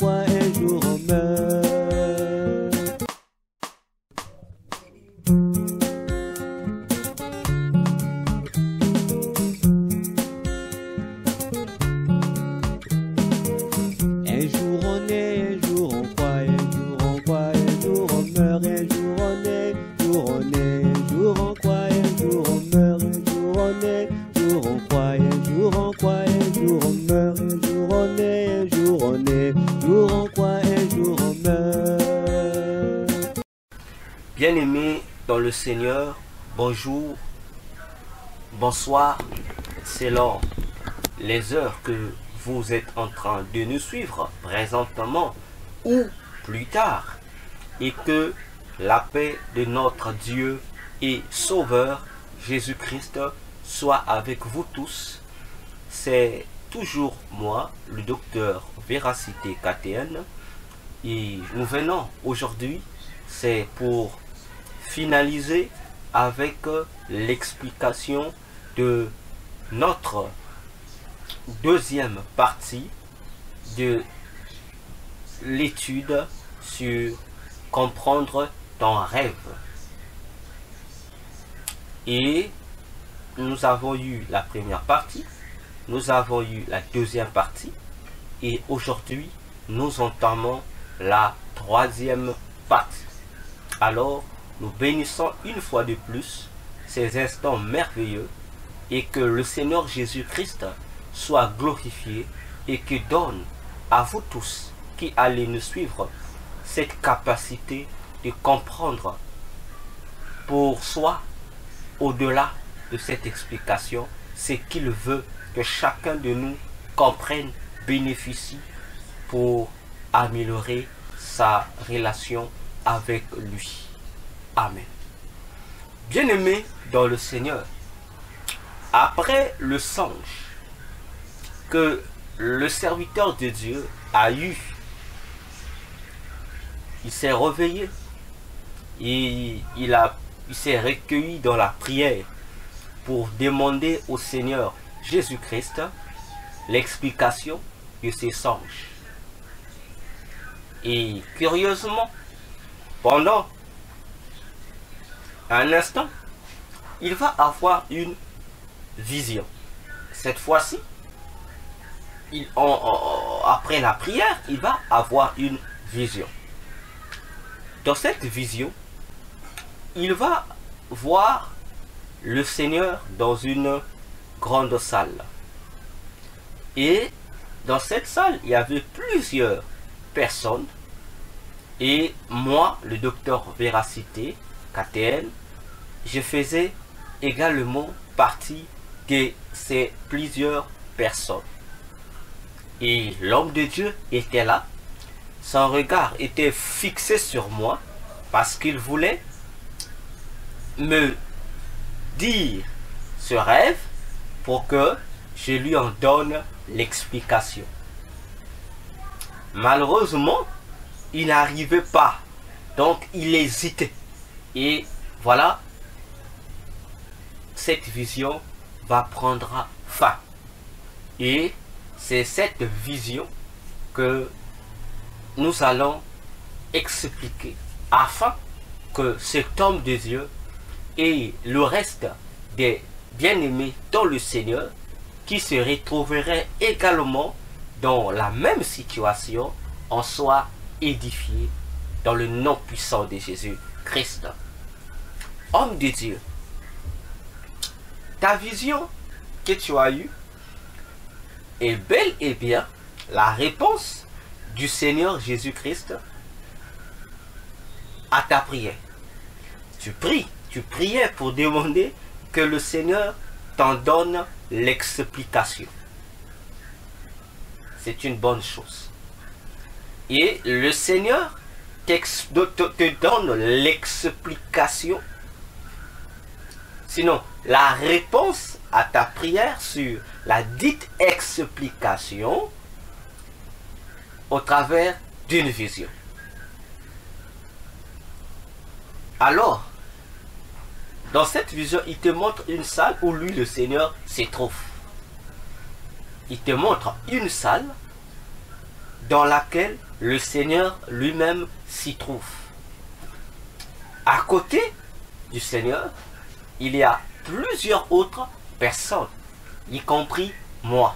croit, un jour on meurt. Un jour on est, un jour on croit, un jour on croit, un jour on meurt, un jour on est, un jour on est, un jour on croit, un jour on meurt, un jour on est, un jour on croit, un jour on croit, un jour on meurt, un jour on est, un jour on est, un jour on croit, un jour on meurt. Bien-aimés dans le Seigneur, bonjour, bonsoir, selon les heures que vous êtes en train de nous suivre présentement ou plus tard, et que la paix de notre Dieu et Sauveur Jésus-Christ soit avec vous tous. C'est toujours moi, le docteur Véracité KTN, et nous venons aujourd'hui, c'est pour finaliser avec l'explication de notre deuxième partie de l'étude sur comprendre ton rêve. Et nous avons eu la première partie, nous avons eu la deuxième partie, et aujourd'hui nous entamons la troisième partie. Alors nous bénissons une fois de plus ces instants merveilleux, et que le Seigneur Jésus-Christ soit glorifié et que donne à vous tous qui allez nous suivre cette capacité de comprendre pour soi, au-delà de cette explication, ce qu'il veut que chacun de nous comprenne, bénéficie pour améliorer sa relation avec lui. Amen. Bien-aimés dans le Seigneur, après le songe que le serviteur de Dieu a eu, il s'est réveillé et il s'est recueilli dans la prière pour demander au Seigneur Jésus-Christ l'explication de ses songes. Et curieusement, pendant un instant, il va avoir une vision. Cette fois-ci, après la prière, il va avoir une vision. Dans cette vision, il va voir le Seigneur dans une grande salle. Et dans cette salle, il y avait plusieurs personnes. Et moi, le docteur Véracité KTN, je faisais également partie de ces plusieurs personnes. Et l'homme de Dieu était là. Son regard était fixé sur moi parce qu'il voulait me dire ce rêve pour que je lui en donne l'explication. Malheureusement, il n'arrivait pas. Donc, il hésitait. Et voilà, cette vision va prendre fin. Et c'est cette vision que nous allons expliquer afin que cet homme de Dieu et le reste des bien-aimés dans le Seigneur qui se retrouveraient également dans la même situation en soient édifiés dans le nom puissant de Jésus-Christ. Homme de Dieu, ta vision que tu as eue est bel et bien la réponse du Seigneur Jésus-Christ à ta prière. Tu priais pour demander que le Seigneur t'en donne l'explication. C'est une bonne chose. Et le Seigneur te donne l'explication. Sinon, la réponse à ta prière sur la dite explication au travers d'une vision. Alors, dans cette vision, il te montre une salle où lui, le Seigneur, se trouve. Il te montre une salle dans laquelle le Seigneur lui-même s'y trouve. À côté du Seigneur, il y a plusieurs autres personnes, y compris moi.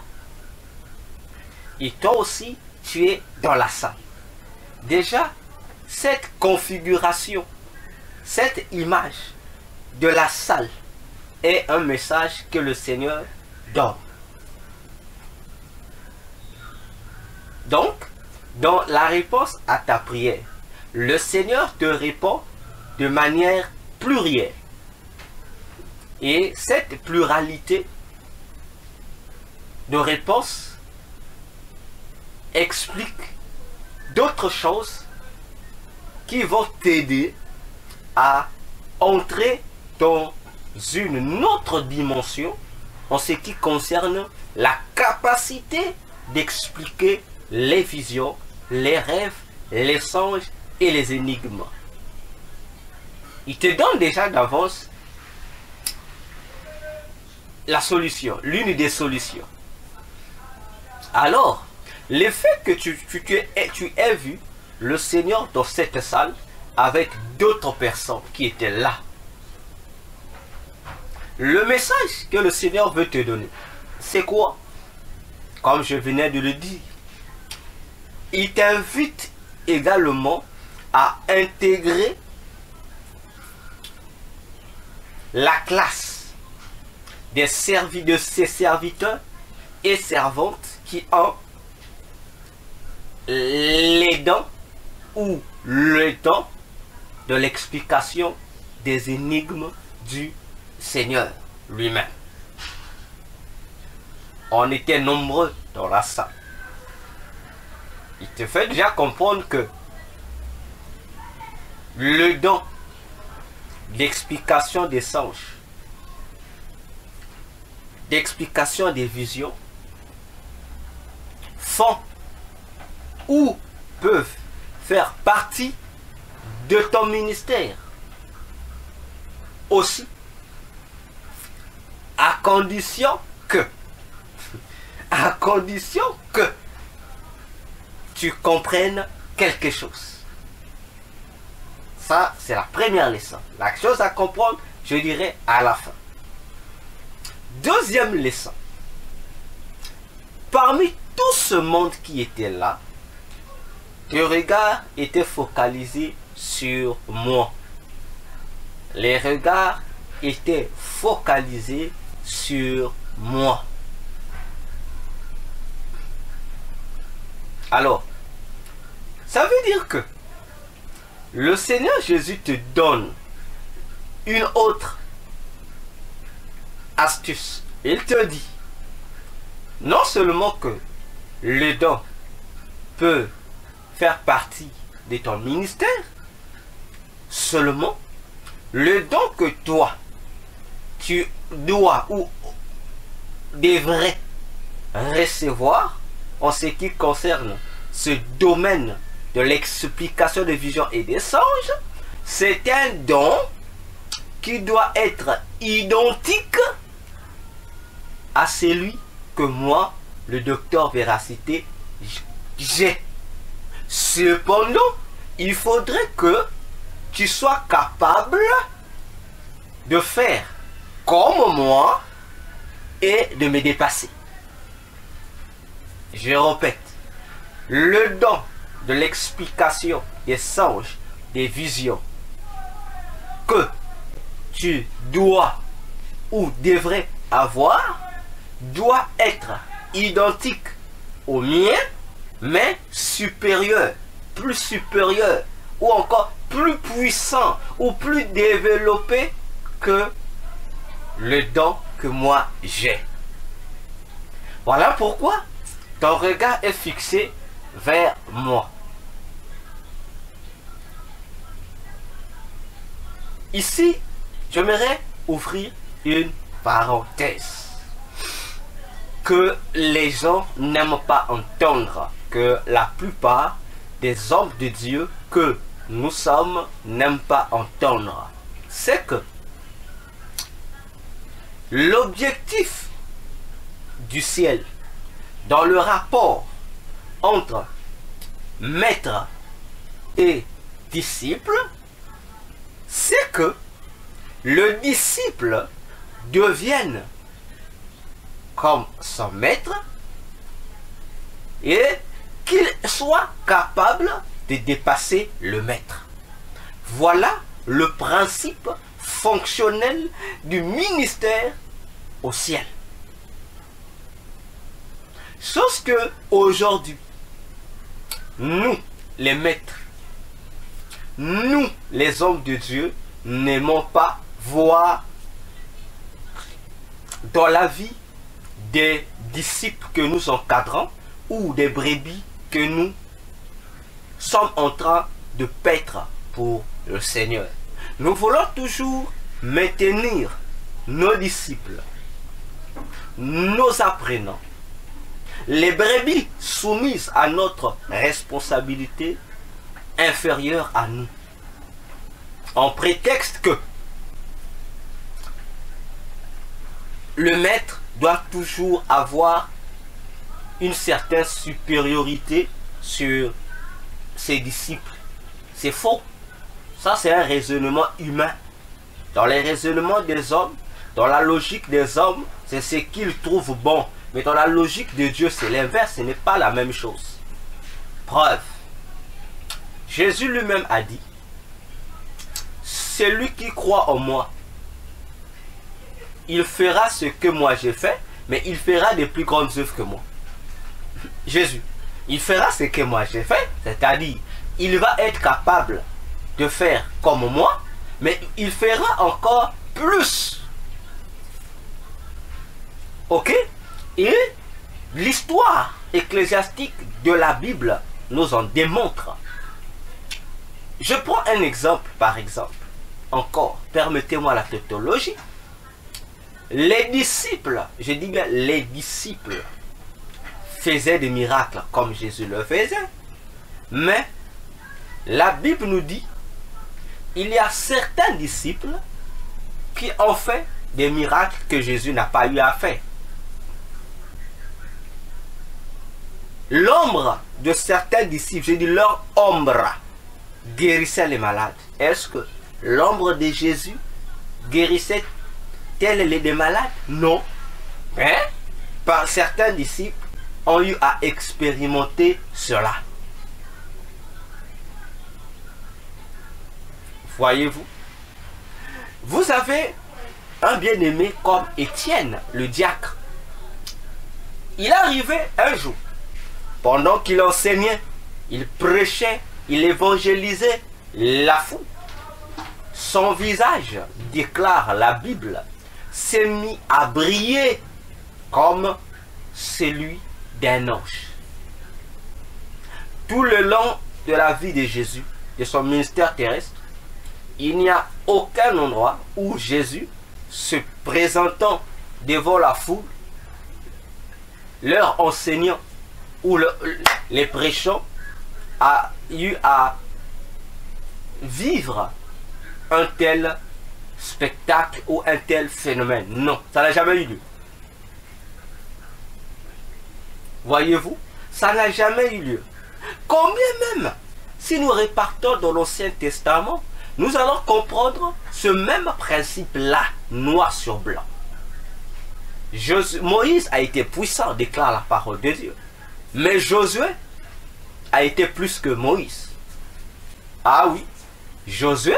Et toi aussi, tu es dans la salle. Déjà, cette configuration, cette image de la salle est un message que le Seigneur donne. Donc, dans la réponse à ta prière, le Seigneur te répond de manière plurielle. Et cette pluralité de réponses explique d'autres choses qui vont t'aider à entrer dans une autre dimension en ce qui concerne la capacité d'expliquer les visions, les rêves, les songes et les énigmes. Il te donne déjà d'avance la solution, l'une des solutions. Alors, le fait que tu aies vu le Seigneur dans cette salle avec d'autres personnes qui étaient là, le message que le Seigneur veut te donner, c'est quoi? Comme je venais de le dire, il t'invite également à intégrer la classe de ses serviteurs et servantes qui ont les dons ou le temps de l'explication des énigmes du Seigneur lui-même. On était nombreux dans la salle. Il te fait déjà comprendre que le don d'explication des songes, d'explication des visions, font ou peuvent faire partie de ton ministère. Aussi, à condition que tu comprennes quelque chose. Ça, c'est la première leçon. La chose à comprendre, je dirais à la fin. Deuxième leçon. Parmi tout ce monde qui était là, le regard était focalisé sur moi. Les regards étaient focalisés sur moi. Alors, ça veut dire que le Seigneur Jésus te donne une autre astuce. Il te dit, non seulement que le don peut faire partie de ton ministère, seulement le don que toi, tu dois ou devrais recevoir en ce qui concerne ce domaine de l'explication des visions et des songes, c'est un don qui doit être identique à celui que moi, le docteur Véracité, j'ai. Cependant, il faudrait que tu sois capable de faire comme moi et de me dépasser. Je répète, le don de l'explication des songes, des visions, que tu dois ou devrais avoir, doit être identique au mien, mais supérieur, plus supérieur, ou encore plus puissant, ou plus développé que le don que moi j'ai. Voilà pourquoi ton regard est fixé vers moi. Ici, j'aimerais ouvrir une parenthèse que les gens n'aiment pas entendre, que la plupart des hommes de Dieu que nous sommes n'aiment pas entendre. C'est que l'objectif du ciel dans le rapport entre maître et disciple, c'est que le disciple devienne comme son maître et qu'il soit capable de dépasser le maître. Voilà le principe fonctionnel du ministère au ciel. Sauf que aujourd'hui, nous, les maîtres, nous, les hommes de Dieu, n'aimons pas voir dans la vie des disciples que nous encadrons ou des brebis que nous sommes en train de paître pour le Seigneur. Nous voulons toujours maintenir nos disciples, nos apprenants, les brebis soumises à notre responsabilité inférieure à nous, en prétexte que le maître doit toujours avoir une certaine supériorité sur ses disciples. C'est faux. Ça, c'est un raisonnement humain. Dans les raisonnements des hommes, dans la logique des hommes, c'est ce qu'ils trouvent bon. Mais dans la logique de Dieu, c'est l'inverse. Ce n'est pas la même chose. Preuve. Jésus lui-même a dit, celui qui croit en moi, il fera ce que moi j'ai fait, mais il fera des plus grandes œuvres que moi. Jésus, il fera ce que moi j'ai fait, c'est-à-dire, il va être capable de faire comme moi, mais il fera encore plus. Ok? Et l'histoire ecclésiastique de la Bible nous en démontre. Je prends un exemple, par exemple. Encore, permettez-moi la tautologie. Les disciples, je dis bien les disciples, faisaient des miracles comme Jésus le faisait. Mais la Bible nous dit, il y a certains disciples qui ont fait des miracles que Jésus n'a pas eu à faire. L'ombre de certains disciples, je dis leur ombre, guérissait les malades. Est-ce que l'ombre de Jésus guérissait-elle les malades? Non. Mais par certains disciples ont eu à expérimenter cela. Voyez-vous? Vous avez un bien-aimé comme Étienne, le diacre. Il arrivait un jour, pendant qu'il enseignait, il prêchait, il évangélisait la foule. Son visage, déclare la Bible, s'est mis à briller comme celui d'un ange. Tout le long de la vie de Jésus, de son ministère terrestre, il n'y a aucun endroit où Jésus, se présentant devant la foule, leur enseignant ou les prêchant, a eu à vivre un tel spectacle ou un tel phénomène. Non, ça n'a jamais eu lieu. Voyez-vous, ça n'a jamais eu lieu. Combien même, si nous repartons dans l'Ancien Testament, nous allons comprendre ce même principe-là, noir sur blanc. Moïse a été puissant, déclare la parole de Dieu. Mais Josué a été plus que Moïse. Ah oui, Josué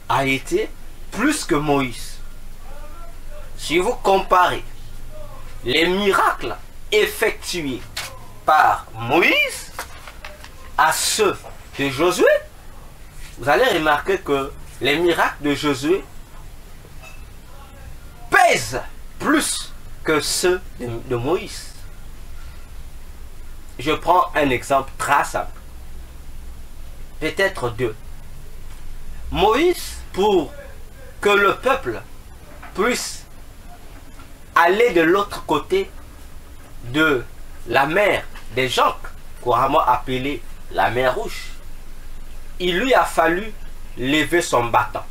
a été plus que Moïse. Si vous comparez les miracles effectués par Moïse à ceux de Josué, vous allez remarquer que les miracles de Josué pèsent plus que ceux de Moïse. Je prends un exemple très simple. Peut-être deux. Moïse, pour que le peuple puisse aller de l'autre côté de la mer des Jonques, couramment appelée la mer Rouge, il lui a fallu lever son bâton.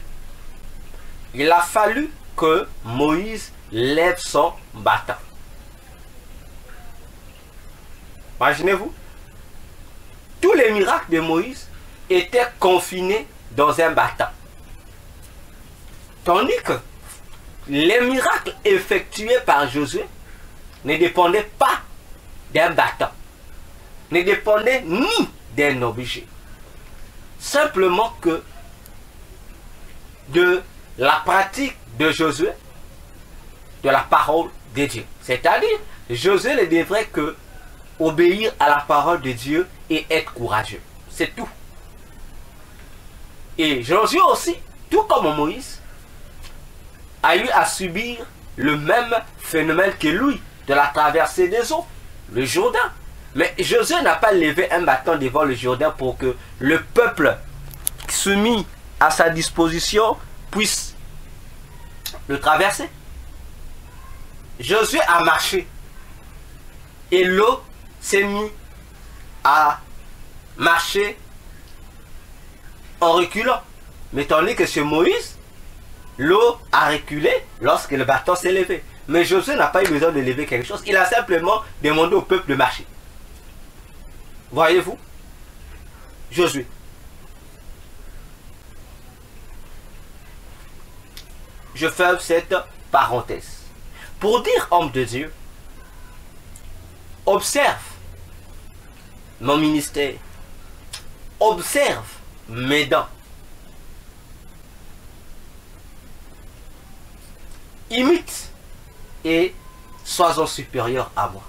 Il a fallu que Moïse lève son bâton. Imaginez-vous, tous les miracles de Moïse étaient confinés dans un bâton. Tandis que les miracles effectués par Josué ne dépendaient pas d'un bâton, ne dépendaient ni d'un objet. Simplement que de la pratique de Josué, de la parole de Dieu. C'est-à-dire, Josué ne devrait que obéir à la parole de Dieu et être courageux. C'est tout. Et Josué aussi, tout comme Moïse, a eu à subir le même phénomène que lui, de la traversée des eaux, le Jourdain. Mais Josué n'a pas levé un bâton devant le Jourdain pour que le peuple soumis à sa disposition puisse le traverser. Josué a marché et l'eau s'est mise à marcher en reculant. Mais tandis que chez Moïse, l'eau a reculé lorsque le bâton s'est levé. Mais Josué n'a pas eu besoin de lever quelque chose. Il a simplement demandé au peuple de marcher. Voyez-vous? Josué. Je ferme cette parenthèse. Pour dire homme de Dieu, observe mon ministère. Observe mes dents. Imite et sois-en supérieur à moi.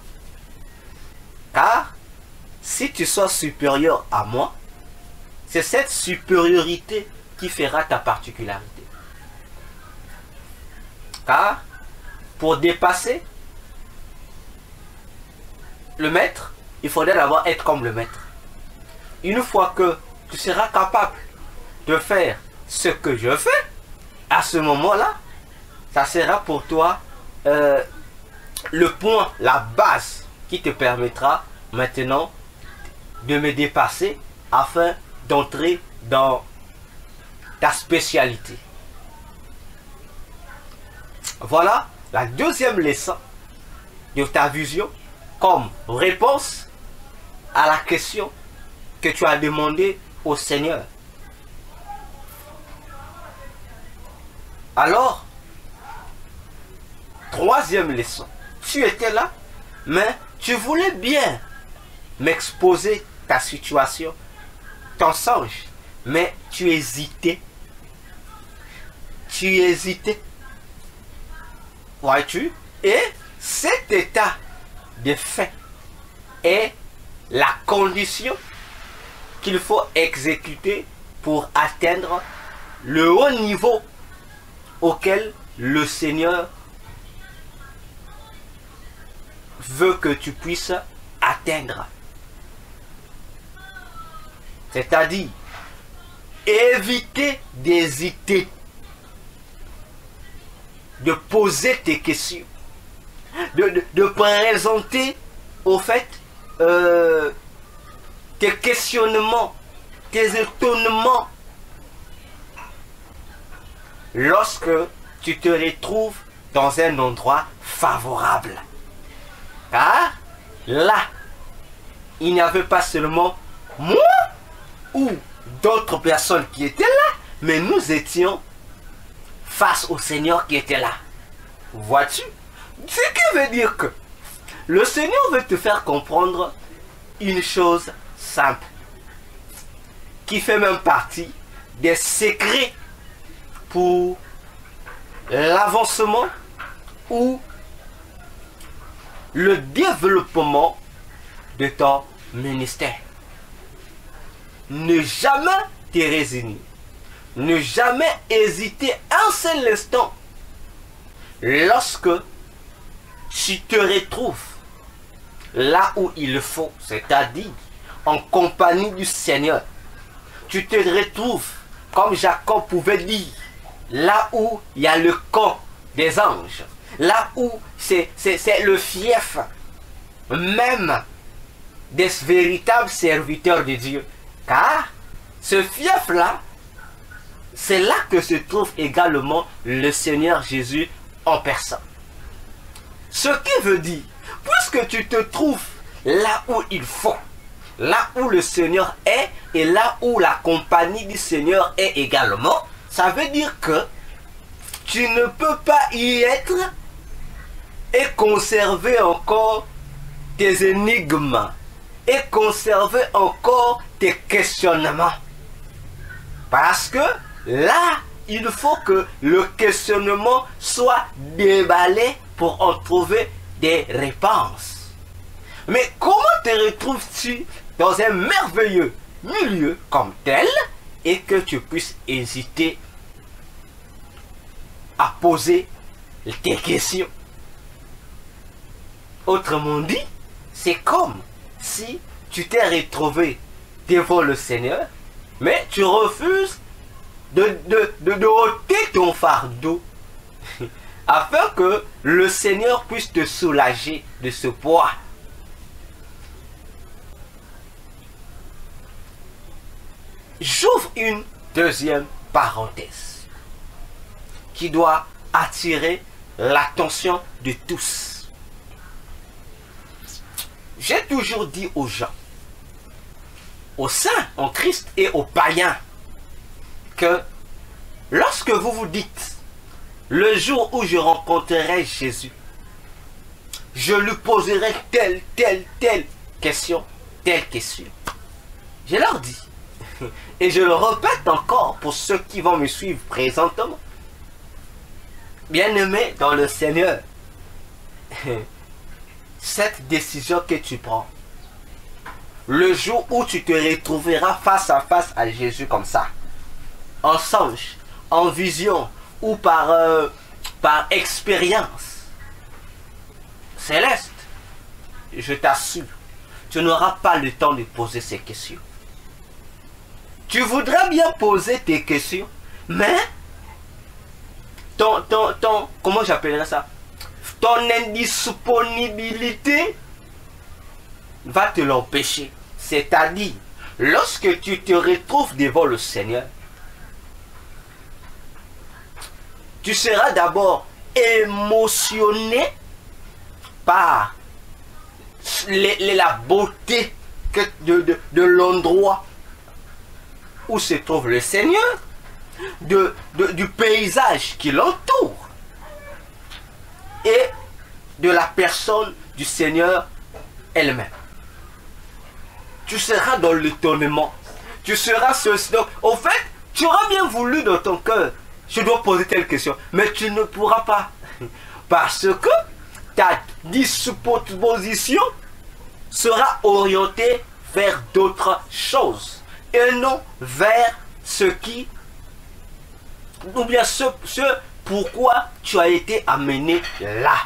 Car si tu sois supérieur à moi, c'est cette supériorité qui fera ta particularité. Car pour dépasser le maître, il faudrait d'abord être comme le maître. Une fois que tu seras capable de faire ce que je fais, à ce moment-là, ça sera pour toi le point, la base qui te permettra maintenant de me dépasser afin d'entrer dans ta spécialité. Voilà la deuxième leçon de ta vision comme réponse à la question que tu as demandée au Seigneur. Alors, troisième leçon, tu étais là, mais tu voulais bien m'exposer ta situation, ton songe, mais tu hésitais. Tu hésitais. Vois-tu? Et cet état de fait est la condition qu'il faut exécuter pour atteindre le haut niveau auquel le Seigneur veut que tu puisses atteindre. C'est-à-dire éviter d'hésiter, de poser tes questions, de présenter au fait tes questionnements, tes étonnements lorsque tu te retrouves dans un endroit favorable. Car là, il n'y avait pas seulement moi ou d'autres personnes qui étaient là, mais nous étions face au Seigneur qui était là. Vois-tu? Ce qui veut dire que le Seigneur veut te faire comprendre une chose simple, qui fait même partie des secrets pour l'avancement ou le développement de ton ministère. Ne jamais te résigner. Ne jamais hésiter un seul instant lorsque tu te retrouves là où il faut, c'est-à-dire en compagnie du Seigneur. Tu te retrouves, comme Jacob pouvait dire, là où il y a le camp des anges, là où c'est le fief même des véritables serviteurs de Dieu. Car ce fief-là, c'est là que se trouve également le Seigneur Jésus en personne. Ce qui veut dire, puisque tu te trouves là où il faut, là où le Seigneur est et là où la compagnie du Seigneur est également, ça veut dire que tu ne peux pas y être et conserver encore tes énigmes et conserver encore tes questionnements. Parce que là, il faut que le questionnement soit déballé pour en trouver des réponses. Mais comment te retrouves-tu dans un merveilleux milieu comme tel et que tu puisses hésiter à poser tes questions? Autrement dit, c'est comme si tu t'es retrouvé devant le Seigneur, mais tu refuses de ôter ton fardeau afin que le Seigneur puisse te soulager de ce poids. J'ouvre une deuxième parenthèse qui doit attirer l'attention de tous. J'ai toujours dit aux gens, aux saints en Christ et aux païens, que lorsque vous vous dites, le jour où je rencontrerai Jésus, je lui poserai telle question, je leur dis, et je le répète encore pour ceux qui vont me suivre présentement, bien-aimé dans le Seigneur, cette décision que tu prends, le jour où tu te retrouveras face à face à Jésus comme ça, en songe, en vision ou par expérience céleste, je t'assure, tu n'auras pas le temps de poser ces questions. Tu voudras bien poser tes questions, mais comment j'appellerais ça? Ton indisponibilité va te l'empêcher. C'est-à-dire, lorsque tu te retrouves devant le Seigneur, tu seras d'abord émotionné par la beauté de l'endroit où se trouve le Seigneur, du paysage qui l'entoure et de la personne du Seigneur elle-même. Tu seras dans l'étonnement. Tu seras ceci. Donc, au fait, tu auras bien voulu dans ton cœur, je dois poser telle question, mais tu ne pourras pas. Parce que ta disposition sera orientée vers d'autres choses et non vers ce qui, ou bien ce pourquoi tu as été amené là.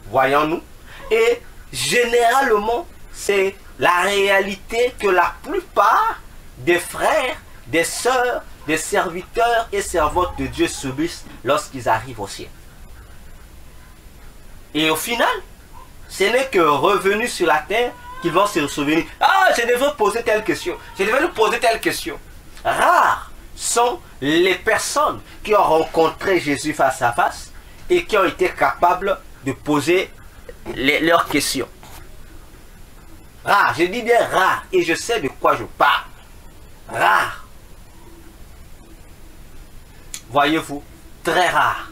Voyons-nous. Et généralement, c'est la réalité que la plupart des frères, des sœurs, des serviteurs et servantes de Dieu subissent lorsqu'ils arrivent au ciel. Et au final, ce n'est que revenus sur la terre qu'ils vont se souvenir. Ah, je devais poser telle question. Je devais lui poser telle question. Rares sont les personnes qui ont rencontré Jésus face à face et qui ont été capables de poser leurs questions. Rares, je dis bien rares, et je sais de quoi je parle. Rares. Voyez-vous, très rare.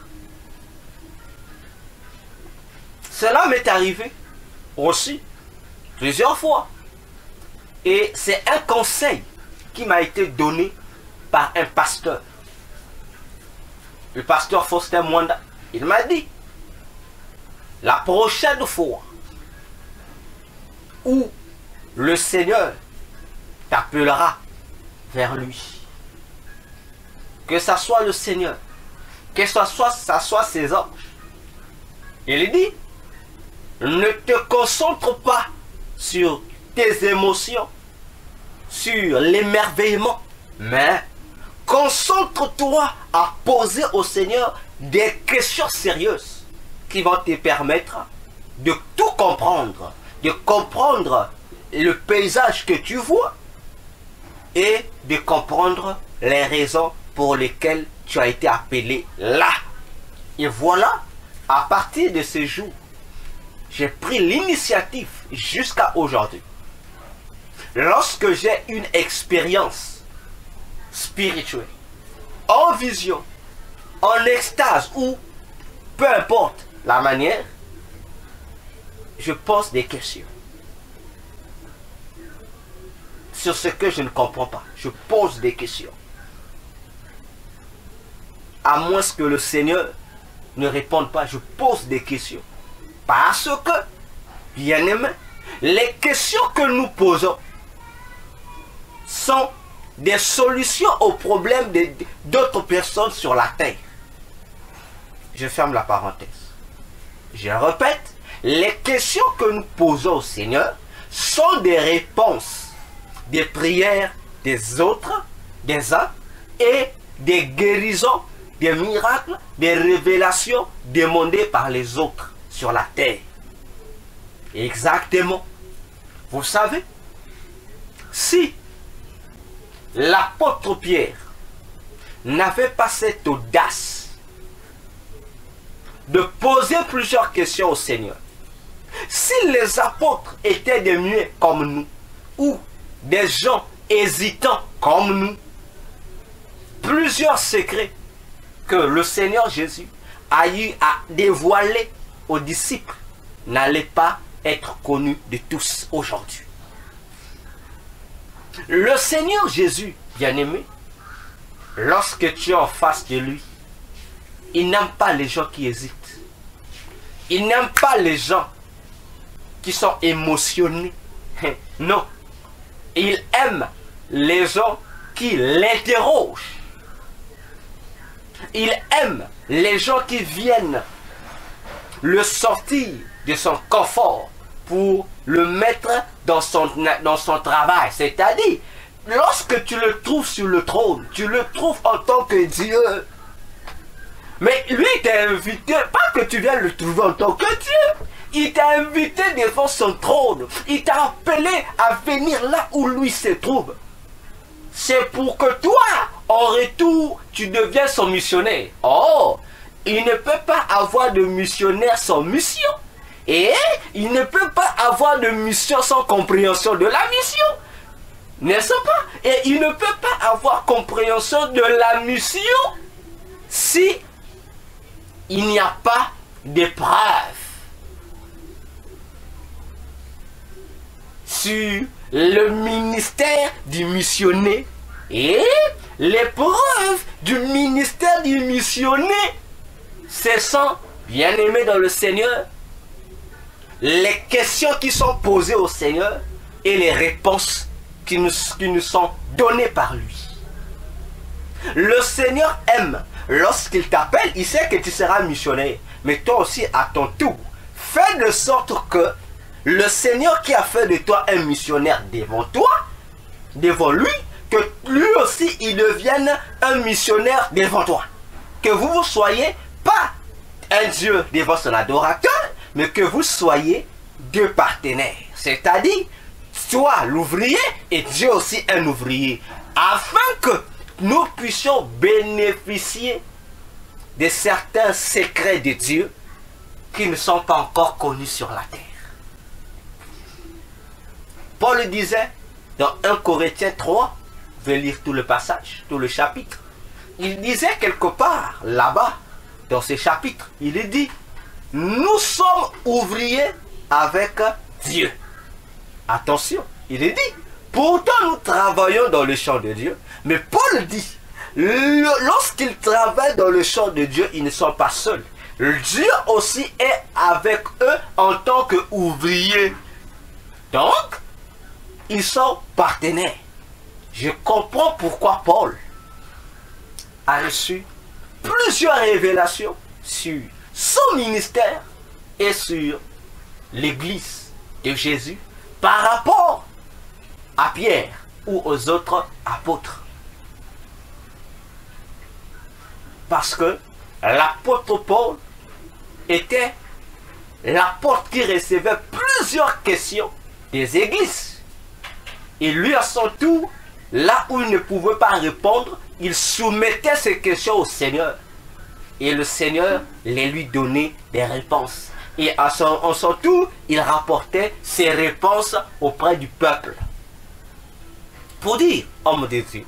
Cela m'est arrivé aussi plusieurs fois. Et c'est un conseil qui m'a été donné par un pasteur. Le pasteur Faustin Mwanda. Il m'a dit, la prochaine fois où le Seigneur t'appellera vers lui, que ça soit le Seigneur, que ça soit ses anges, il dit, ne te concentre pas sur tes émotions, sur l'émerveillement, mais concentre-toi à poser au Seigneur des questions sérieuses qui vont te permettre de tout comprendre, de comprendre le paysage que tu vois et de comprendre les raisons pour lesquelles tu as été appelé là. Et voilà, à partir de ce jour, j'ai pris l'initiative jusqu'à aujourd'hui. Lorsque j'ai une expérience spirituelle, en vision, en extase ou peu importe la manière, je pose des questions sur ce que je ne comprends pas. Je pose des questions. À moins que le Seigneur ne réponde pas, je pose des questions. Parce que, bien aimé, les questions que nous posons sont des solutions aux problèmes d'autres personnes sur la terre. Je ferme la parenthèse. Je répète, les questions que nous posons au Seigneur sont des réponses des prières des autres, des uns, et des guérisons, des miracles, des révélations demandées par les autres sur la terre. Exactement. Vous savez, si l'apôtre Pierre n'avait pas cette audace de poser plusieurs questions au Seigneur, si les apôtres étaient des muets comme nous, ou des gens hésitants comme nous, plusieurs secrets que le Seigneur Jésus a eu à dévoiler aux disciples n'allaient pas être connus de tous aujourd'hui. Le Seigneur Jésus, bien-aimé, lorsque tu es en face de lui, il n'aime pas les gens qui hésitent. Il n'aime pas les gens qui sont émotionnés. Non. Il aime les gens qui l'interrogent. Il aime les gens qui viennent le sortir de son confort pour le mettre dans son travail. C'est-à-dire, lorsque tu le trouves sur le trône, tu le trouves en tant que Dieu. Mais lui, il t'a invité, pas que tu viennes le trouver en tant que Dieu. Il t'a invité devant son trône. Il t'a appelé à venir là où lui se trouve. C'est pour que toi, en retour, tu deviennes son missionnaire. Oh, il ne peut pas avoir de missionnaire sans mission. Et il ne peut pas avoir de mission sans compréhension de la mission. N'est-ce pas? Et il ne peut pas avoir compréhension de la mission si il n'y a pas d'épreuve sur le ministère du missionnaire. Et l'épreuve du ministère du missionnaire, ce sont, bien aimés dans le Seigneur, les questions qui sont posées au Seigneur et les réponses qui nous sont données par lui. Le Seigneur aime, lorsqu'il t'appelle, il sait que tu seras missionnaire. Mais toi aussi, à ton tour, fais de sorte que le Seigneur qui a fait de toi un missionnaire devant toi, devant lui, que lui aussi il devienne un missionnaire devant toi. Que vous soyez pas un Dieu devant son adorateur, mais que vous soyez deux partenaires. C'est-à-dire, toi l'ouvrier et Dieu aussi un ouvrier. Afin que nous puissions bénéficier de certains secrets de Dieu qui ne sont pas encore connus sur la terre. Paul disait dans 1 Corinthiens 3, je vais lire tout le passage, tout le chapitre. Il disait quelque part là-bas, dans ce chapitre, il dit, nous sommes ouvriers avec Dieu. Attention, il est dit, pourtant nous travaillons dans le champ de Dieu. Mais Paul dit, lorsqu'ils travaillent dans le champ de Dieu, ils ne sont pas seuls. Dieu aussi est avec eux en tant qu'ouvriers. Donc, ils sont partenaires. Je comprends pourquoi Paul a reçu plusieurs révélations sur son ministère et sur l'église de Jésus par rapport à Pierre ou aux autres apôtres. Parce que l'apôtre Paul était l'apôtre qui recevait plusieurs questions des églises. Et lui, à son tour, là où il ne pouvait pas répondre, il soumettait ces questions au Seigneur. Et le Seigneur les lui donnait des réponses. et en son tour, il rapportait ses réponses auprès du peuple. Pour dire, homme de Dieu,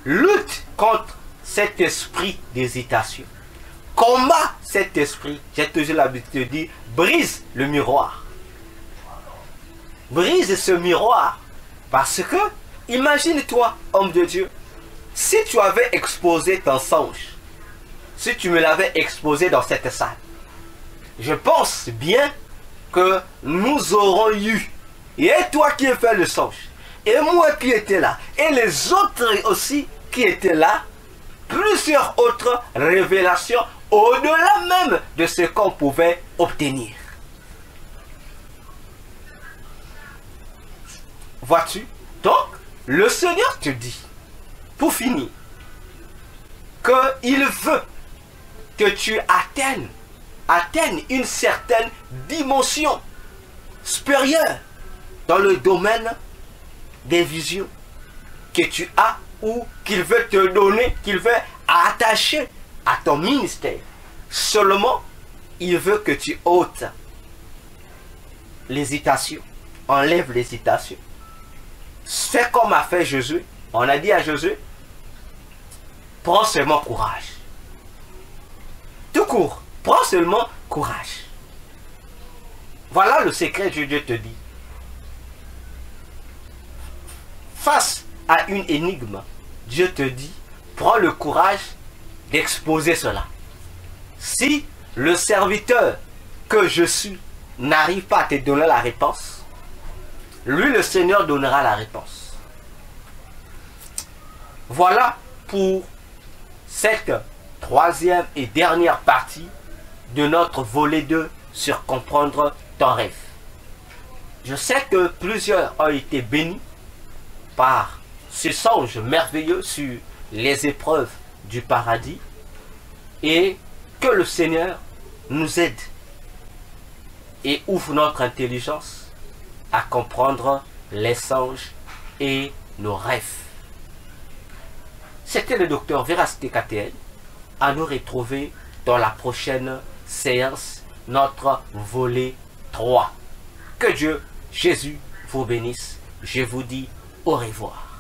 lutte contre cet esprit d'hésitation. Combat cet esprit, j'ai toujours l'habitude de dire, brise le miroir. Brise ce miroir. Parce que, imagine-toi, homme de Dieu, si tu avais exposé ton songe, si tu me l'avais exposé dans cette salle, je pense bien que nous aurons eu, et toi qui as fait le songe, et moi qui étais là, et les autres aussi qui étaient là, plusieurs autres révélations au-delà même de ce qu'on pouvait obtenir. Vois-tu? Donc, le Seigneur te dit, pour finir, qu'il veut que tu atteignes une certaine dimension supérieure dans le domaine des visions que tu as ou qu'il veut te donner, qu'il veut attacher à ton ministère. Seulement, il veut que tu ôtes l'hésitation, enlève l'hésitation. Fais comme a fait Josué. On a dit à Josué, prends seulement courage. Tout court, prends seulement courage. Voilà le secret que Dieu te dit. Face à une énigme, Dieu te dit, prends le courage d'exposer cela. Si le serviteur que je suis n'arrive pas à te donner la réponse, lui, le Seigneur, donnera la réponse. Voilà pour cette troisième et dernière partie de notre volet 2 sur comprendre ton rêve. Je sais que plusieurs ont été bénis par ce songe merveilleux sur les épreuves du paradis et que le Seigneur nous aide et ouvre notre intelligence à comprendre les songes et nos rêves. C'était le docteur Véracité KTL. À nous retrouver dans la prochaine séance, notre volet 3. Que Dieu, Jésus, vous bénisse. Je vous dis au revoir.